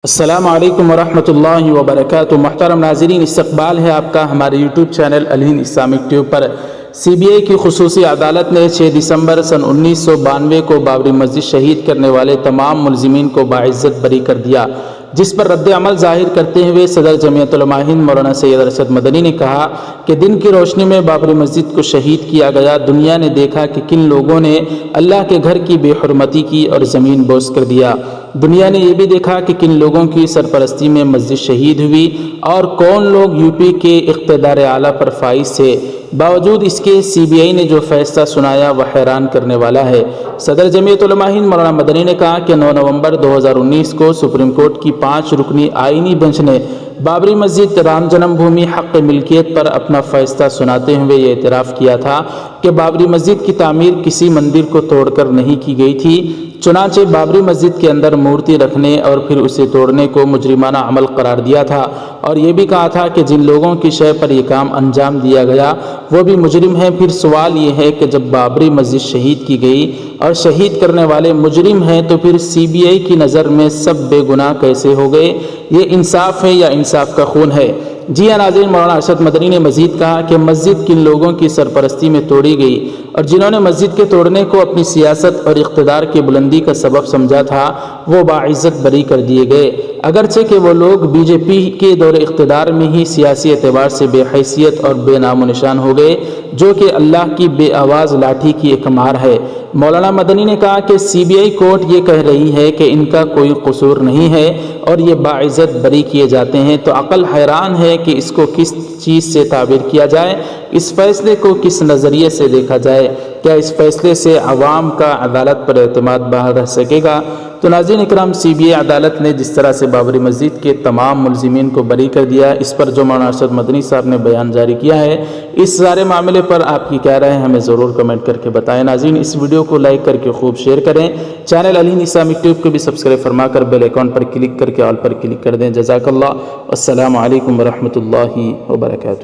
السلام علیکم ورحمۃ اللہ وبرکاتہ۔ محترم ناظرین، استقبال ہے آپ کا ہمارے یوٹیوب چینل الہند اسلامک ٹیوب پر۔ سی بی آئی کی خصوصی عدالت نے 6 دسمبر سن 1992 کو بابری مسجد شہید کرنے والے تمام ملزمین کو باعزت بری کر دیا، جس پر رد عمل ظاہر کرتے ہوئے صدر جمعیت علماء ہند مولانا سید ارشد مدنی نے کہا کہ دن کی روشنی میں بابری مسجد کو شہید کیا گیا۔ دنیا نے دیکھا کہ کن لوگوں نے اللہ کے گھر کی بے حرمتی کی اور زمین بوس کر دیا۔ دنیا نے یہ بھی دیکھا کہ کن لوگوں کی سرپرستی میں مسجد شہید ہوئی اور کون لوگ یو پی کے اقتدار اعلیٰ پر فائز تھے۔ باوجود اس کے سی بی آئی نے جو فیصلہ سنایا وہ حیران کرنے والا ہے۔ صدر جمعیت علماء ہند مولانا مدنی نے کہا کہ 9 نومبر 2019 کو سپریم کورٹ کی 5 رکنی آئینی بینچ نے بابری مسجد رام جنم بھومی حق ملکیت پر اپنا فیصلہ سناتے ہوئے یہ اعتراف کیا تھا کہ بابری مسجد کی تعمیر کسی مندر کو توڑ کر نہیں کی گئی تھی، چنانچہ بابری مسجد کے اندر مورتی رکھنے اور پھر اسے توڑنے کو مجرمانہ عمل قرار دیا تھا، اور یہ بھی کہا تھا کہ جن لوگوں کی شے پر یہ کام انجام دیا گیا وہ بھی مجرم ہیں۔ پھر سوال یہ ہے کہ جب بابری مسجد شہید کی گئی اور شہید کرنے والے مجرم ہیں تو پھر سی بی آئی کی نظر میں سب بے گناہ کیسے ہو گئے؟ یہ انصاف ہے یا انصاف کا خون ہے؟ جی ہاں ناظرین، مولانا ارشد مدنی نے مزید کہا کہ مسجد کن لوگوں کی سرپرستی میں توڑی گئی اور جنہوں نے مسجد کے توڑنے کو اپنی سیاست اور اقتدار کی بلندی کا سبب سمجھا تھا وہ باعزت بری کر دیے گئے، اگرچہ کہ وہ لوگ بی جے پی کے دور اقتدار میں ہی سیاسی اعتبار سے بے حیثیت اور بے نام و نشان ہو گئے، جو کہ اللہ کی بے آواز لاٹھی کی ایک مار ہے۔ مولانا مدنی نے کہا کہ سی بی آئی کورٹ یہ کہہ رہی ہے کہ ان کا کوئی قصور نہیں ہے اور یہ باعزت بری کیے جاتے ہیں، تو عقل حیران ہے کہ اس کو کس چیز سے تعبیر کیا جائے، اس فیصلے کو کس نظریے سے دیکھا جائے؟ کیا اس فیصلے سے عوام کا عدالت پر اعتماد باہر رہ سکے گا؟ تو ناظرین اکرام، سی بی آئی عدالت نے جس طرح سے بابری مسجد کے تمام ملزمین کو بری کر دیا، اس پر جو مولانا ارشد مدنی صاحب نے بیان جاری کیا ہے، اس سارے معاملے پر آپ کی کیا رائے ہے ہمیں ضرور کمنٹ کر کے بتائیں۔ ناظرین، اس ویڈیو کو لائک کر کے خوب شیئر کریں، چینل الہند اسلامک ٹیوب کو بھی سبسکرائب فرما کر بیل آئیکن پر کلک کر کے آل پر کلک کر دیں۔ جزاک اللہ، السلام علیکم ورحمۃ اللہ وبرکاتہ۔